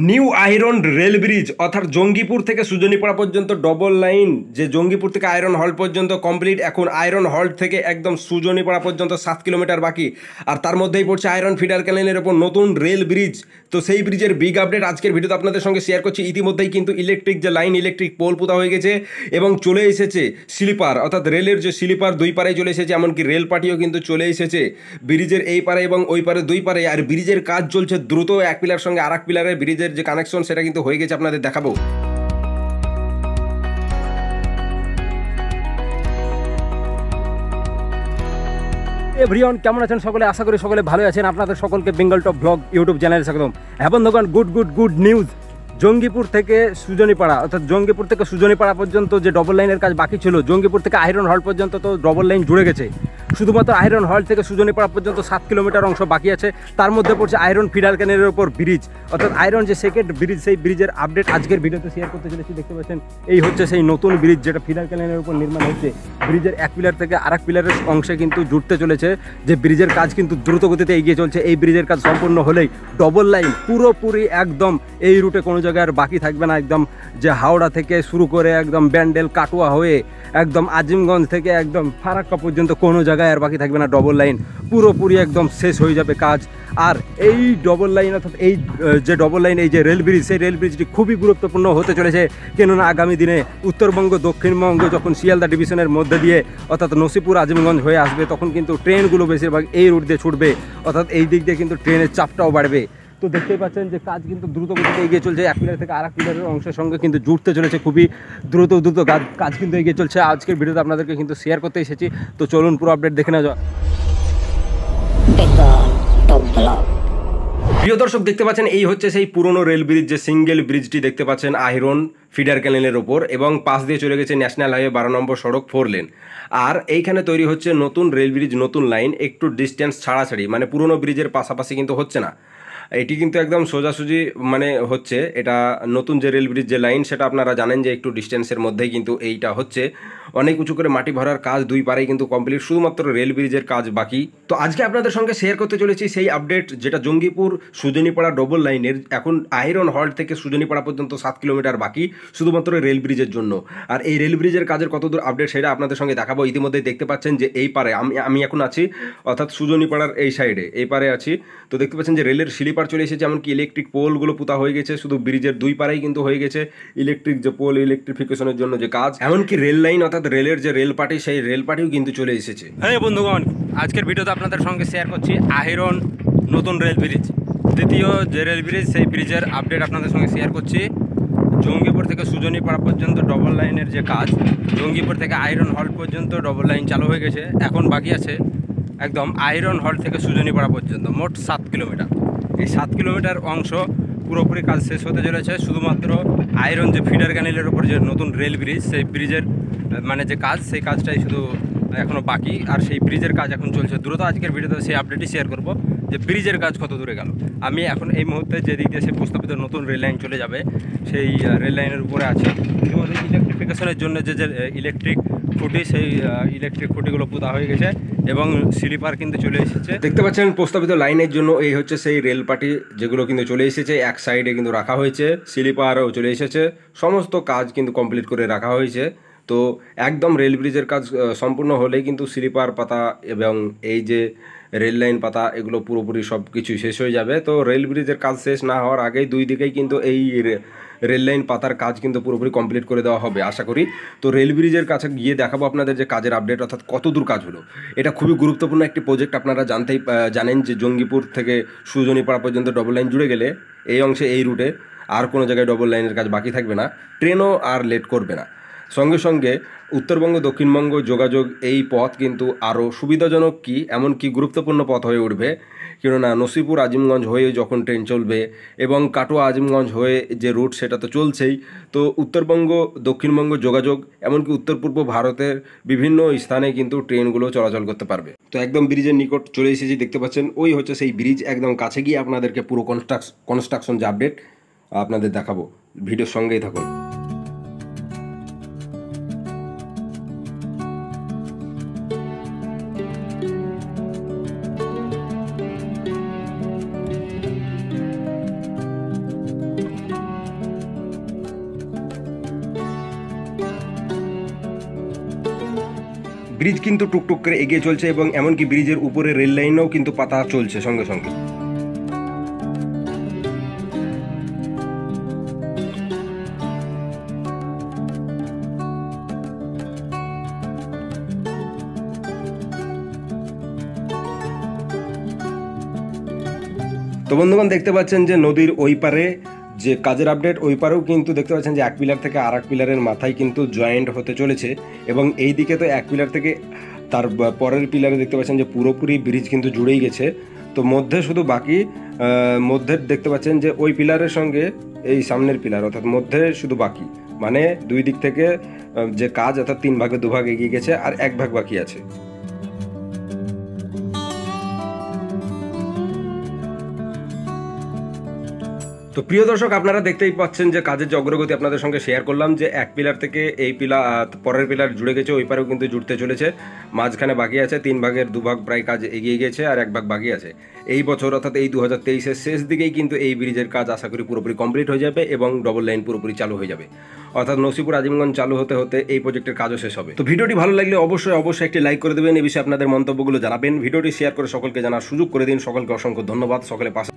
New iron rail bridge অর্থাৎ জঙ্গিপুর থেকে সুজনীপাড়া পর্যন্ত ডবল লাইন, যে জঙ্গিপুর থেকে আয়রন হল্ট পর্যন্ত কমপ্লিট। এখন আয়রন হল্ট থেকে একদম সুজনীপাড়া পর্যন্ত 7 কিলোমিটার বাকি, আর তার মধ্যেই পড়ছে আয়রন ফিডার ক্যানেলের ওপর নতুন রেল ব্রিজ। তো সেই ব্রিজের বিগ আপডেট আজকের ভিডিওতে আপনাদের সঙ্গে শেয়ার করছি। ইতিমধ্যেই কিন্তু ইলেকট্রিক যে লাইন, ইলেকট্রিক পোল পোতা হয়ে গেছে এবং চলে এসেছে স্লিপার, অর্থাৎ রেলের যে স্লিপার দুই পারে চলে এসেছে, এমনকি রেল পার্টিও কিন্তু চলে এসেছে ব্রিজের এই পারে এবং ওই পারে দুই পারে। আর ব্রিজের কাজ চলছে দ্রুত, এক পিলার সঙ্গে আর এক পিলারের ব্রিজের যে কানেকশন সেটা কিন্তু হয়ে গেছে, আপনাদের দেখাবো। এভরিওয়ান, কেমন আছেন সকলে? আশা করি সকলে ভালো আছেন। আপনাদের সকলকে বেঙ্গল টপ ব্লগ ইউটিউব চ্যানেলে স্বাগতম। হ্যাঁ বন্ধুগণ, গুড নিউজ। জঙ্গিপুর থেকে সুজনীপাড়া, অর্থাৎ জঙ্গিপুর থেকে সুজনীপাড়া পর্যন্ত যে ডবল লাইনের কাজ বাকি ছিল, জঙ্গিপুর থেকে আয়রন হল পর্যন্ত তো ডবল লাইন জুড়ে গেছে। শুধুমাত্র আয়রন হল থেকে সুজনীপাড়া পর্যন্ত 7 কিলোমিটার অংশ বাকি আছে। তার মধ্যে পড়ছে আয়রন ফিডার ক্যানেলের ওপর ব্রিজ, অর্থাৎ আয়রন যে সেকেন্ড ব্রিজ, সেই ব্রিজের আপডেট আজকের ভিডিওতে শেয়ার করতে চলেছি। দেখতে পাচ্ছেন এই হচ্ছে সেই নতুন ব্রিজ যেটা ফিডার ক্যানেলের উপর নির্মাণ হচ্ছে। ব্রিজের এক পিলার থেকে আর এক পিলারের অংশে কিন্তু জুড়তে চলেছে, যে ব্রিজের কাজ কিন্তু দ্রুত গতিতে এগিয়ে চলছে। এই ব্রিজের কাজ সম্পূর্ণ হলেই ডবল লাইন পুরোপুরি একদম এই রুটে কোনো জায়গায় আর বাকি থাকবে না। একদম যে হাওড়া থেকে শুরু করে একদম ব্যান্ডেল কাটোয়া হয়ে একদম আজিমগঞ্জ থেকে একদম ফারাক্কা পর্যন্ত কোনো জায়গায় আর বাকি থাকবে না। ডবল লাইন পুরোপুরি একদম শেষ হয়ে যাবে কাজ। আর এই ডবল লাইন, অর্থাৎ এই যে ডবল লাইন, এই যে রেল ব্রিজ, সেই রেল ব্রিজটি খুবই গুরুত্বপূর্ণ হতে চলেছে। কেননা আগামী দিনে উত্তরবঙ্গ দক্ষিণবঙ্গ যখন শিয়ালদা ডিভিশনের মধ্যে দিয়ে অর্থাৎ নসিপুর আজিমগঞ্জ হয়ে আসবে, তখন কিন্তু ট্রেনগুলো বেশিরভাগ এই রুট দিয়ে ছুটবে, অর্থাৎ এই দিক দিয়ে কিন্তু ট্রেনের চাপটাও বাড়বে। তো দেখতেই পাচ্ছেন যে কাজ কিন্তু দ্রুত গতিতে এগিয়ে চলছে। এক পিলার থেকে আর এক পিলারের অংশের সঙ্গে কিন্তু জুড়তে চলেছে, খুবই দ্রুত কাজ কিন্তু এগিয়ে চলছে। আজকের ভিডিওতে আপনাদেরকে কিন্তু শেয়ার করতে এসেছি। তো চলুন পুরো আপডেট দেখে নেওয়া যাক। প্রিয় দর্শক, দেখতে পাচ্ছেন এই হচ্ছে সেই পুরনো রেল ব্রিজ, যে সিঙ্গেল ব্রিজটি দেখতে পাচ্ছেন আয়রন ফিডার ক্যানেলের ওপর, এবং পাশ দিয়ে চলে গেছে ন্যাশনাল হাইওয়ে 12 নম্বর সড়ক 4 লেন। আর এইখানে তৈরি হচ্ছে নতুন রেল ব্রিজ, নতুন লাইন, একটু ডিস্টেন্স ছাড়াছাড়ি, মানে পুরনো ব্রিজের পাশাপাশি কিন্তু হচ্ছে না। এটি কিন্তু একদম সোজাসুজি মানে হচ্ছে, এটা নতুন যে রেল ব্রিজ যে লাইন, সেটা আপনারা জানেন যে একটু ডিস্টেন্সের মধ্যেই কিন্তু এইটা হচ্ছে। অনেক উঁচু করে মাটি ভরার কাজ দুই পারেই কিন্তু কমপ্লিট, শুধুমাত্র রেল ব্রিজের কাজ বাকি। তো আজকে আপনাদের সঙ্গে শেয়ার করতে চলেছি সেই আপডেট, যেটা জঙ্গিপুর সুজনীপাড়া ডবল লাইনের এখন আয়রন হল্ট থেকে সুজনীপাড়া পর্যন্ত 7 কিলোমিটার বাকি, শুধুমাত্র রেল ব্রিজের জন্য। আর এই রেল ব্রিজের কাজের কতদূর আপডেট সেটা আপনাদের সঙ্গে দেখাবো। ইতিমধ্যে দেখতে পাচ্ছেন যে এই পারে আমি এখন আছি, অর্থাৎ সুজনীপাড়ার এই সাইডে, এই পারে আছি। তো দেখতে পাচ্ছেন যে রেলের স্লিপার চলে এসেছে, এমনকি ইলেকট্রিক পোলগুলো পোতা হয়ে গেছে। শুধু ব্রিজের দুই পারেই কিন্তু হয়ে গেছে ইলেকট্রিক যে পোল, ইলেকট্রিফিকেশনের জন্য যে কাজ। এমনকি রেল লাইন, অর্থাৎ রেলের যে রেল পার্টি, সেই রেল পার্টিও কিন্তু চলে এসেছে। হ্যাঁ বন্ধুগণ, আজকের ভিডিওতে আপনাদের সঙ্গে শেয়ার করছি আয়রন নতুন রেল ব্রিজ, দ্বিতীয় যে রেল ব্রিজ, সেই ব্রিজের আপডেট আপনাদের সঙ্গে শেয়ার করছি। জঙ্গিপুর থেকে সুজনীপাড়া পর্যন্ত ডবল লাইনের যে কাজ, জঙ্গিপুর থেকে আয়রন হল পর্যন্ত ডবল লাইন চালু হয়ে গেছে। এখন বাকি আছে একদম আয়রন হল থেকে সুজনীপাড়া পর্যন্ত মোট 7 কিলোমিটার। এই 7 কিলোমিটার অংশ পুরোপুরি কাজ শেষ হতে চলেছে। শুধুমাত্র আয়রন যে ফিডার ক্যানেলের উপর যে নতুন রেল ব্রিজ, সেই ব্রিজের মানে যে কাজ, সেই কাজটাই শুধু এখনও বাকি। আর সেই ব্রিজের কাজ এখন চলছে দ্রুত। আজকের ভিডিওতে সেই আপডেটই শেয়ার করব যে ব্রিজের কাজ কত দূরে গেল। আমি এখন এই মুহূর্তে যে দিক দিয়ে সেই প্রস্তাবিত নতুন রেল লাইন চলে যাবে, সেই রেল লাইনের উপরে আছে। ইতিমধ্যে ইলেকট্রিফিকেশনের জন্য যে ইলেকট্রিক খুঁটি, সেই ইলেকট্রিক খুঁটিগুলো পোতা হয়ে গেছে এবং স্লিপার কিন্তু চলে এসেছে। দেখতে পাচ্ছেন প্রস্তাবিত লাইনের জন্য এই হচ্ছে সেই রেল পার্টি, যেগুলো কিন্তু চলে এসেছে। এক সাইডে কিন্তু রাখা হয়েছে, স্লিপারও চলে এসেছে, সমস্ত কাজ কিন্তু কমপ্লিট করে রাখা হয়েছে। তো একদম রেল ব্রিজের কাজ সম্পূর্ণ হলেই কিন্তু স্লিপার পাতা এবং এই যে রেল লাইন পাতা, এগুলো পুরোপুরি সব কিছু শেষ হয়ে যাবে। তো রেল ব্রিজের কাজ শেষ না হওয়ার আগেই দুই দিকেই কিন্তু এই রেল লাইন পাতার কাজ কিন্তু পুরোপুরি কমপ্লিট করে দেওয়া হবে আশা করি। তো রেল ব্রিজের কাছে গিয়ে দেখাবো আপনাদের যে কাজের আপডেট, অর্থাৎ কত দূর কাজ হলো। এটা খুবই গুরুত্বপূর্ণ একটি প্রজেক্ট। আপনারা জানেন যে জঙ্গিপুর থেকে সুজনীপাড়া পর্যন্ত ডবল লাইন জুড়ে গেলে এই অংশে, এই রুটে আর কোনো জায়গায় ডবল লাইনের কাজ বাকি থাকবে না, ট্রেনও আর লেট করবে না। সঙ্গে সঙ্গে উত্তরবঙ্গ দক্ষিণবঙ্গ যোগাযোগ এই পথ কিন্তু আরও সুবিধাজনক, এমনকি গুরুত্বপূর্ণ পথ হয়ে উঠবে। কেননা নসিপুর আজিমগঞ্জ হয়ে যখন ট্রেন চলবে এবং কাটোয়া আজিমগঞ্জ হয়ে যে রুট, সেটা তো চলছেই। তো উত্তরবঙ্গ দক্ষিণবঙ্গ যোগাযোগ, এমনকি উত্তর পূর্ব ভারতের বিভিন্ন স্থানে কিন্তু ট্রেনগুলো চলাচল করতে পারবে। তো একদম ব্রিজের নিকট চলে এসেছি, দেখতে পাচ্ছেন ওই হচ্ছে সেই ব্রিজ। একদম কাছে গিয়ে আপনাদেরকে পুরো কনস্ট্রাকশন যে আপডেট আপনাদের দেখাবো, ভিডিওর সঙ্গেই থাকুন। ব্রিজ কিন্তু টুকটুক করে এগিয়ে চলছে এবং এমনকি ব্রিজের উপরে রেল লাইনও কিন্তু পাতা চলছে সঙ্গে সঙ্গে। তো বন্ধুগণ দেখতে পাচ্ছেন যে নদীর ওই পারে যে কাজের আপডেট, ওই পারেও কিন্তু দেখতে পাচ্ছেন যে এক পিলার থেকে আর এক পিলারের মাথায় কিন্তু জয়েন্ট হতে চলেছে এবং এই দিকে তো এক পিলার থেকে তার পরের পিলারে দেখতে পাচ্ছেন যে পুরোপুরি ব্রিজ কিন্তু জুড়েই গেছে। তো মধ্যে শুধু বাকি মধ্যে দেখতে পাচ্ছেন যে ওই পিলারের সঙ্গে এই সামনের পিলার অর্থাৎ মধ্যে শুধু বাকি, মানে দুই দিক থেকে যে কাজ অর্থাৎ 3 ভাগে 2 ভাগ এগিয়ে গেছে আর 1 ভাগ বাকি আছে। তো প্রিয় দর্শক, আপনারা দেখতেই পাচ্ছেন যে কাজের যে অগ্রগতি আপনাদের সঙ্গে শেয়ার করলাম, যে এক পিলার থেকে এই পিলার পরের পিলার জুড়ে গেছে, ওই পারেও কিন্তু জুড়তে চলেছে, মাঝখানে বাকি আছে 3 ভাগের 2 ভাগ প্রায় কাজ এগিয়ে গেছে আর 1 ভাগ বাকি আছে। এই বছর অর্থাৎ এই 2023-এর শেষ দিকেই কিন্তু এই ব্রিজের কাজ আশা করি পুরোপুরি কমপ্লিট হয়ে যাবে এবং ডবল লাইন পুরোপুরি চালু হয়ে যাবে, অর্থাৎ নসিপুর আজিমগঞ্জ চালু হতে হতে এই প্রজেক্টের কাজও শেষ হবে। তো ভিডিওটি ভালো লাগলে অবশ্যই একটি লাইক করে দেবেন, এই বিষয়ে আপনাদের মন্তব্যগুলো জানাবেন, ভিডিওটি শেয়ার করে সকলকে জানার সুযোগ করে দিন। সকলকে অসংখ্য ধন্যবাদ, সকলে পাশে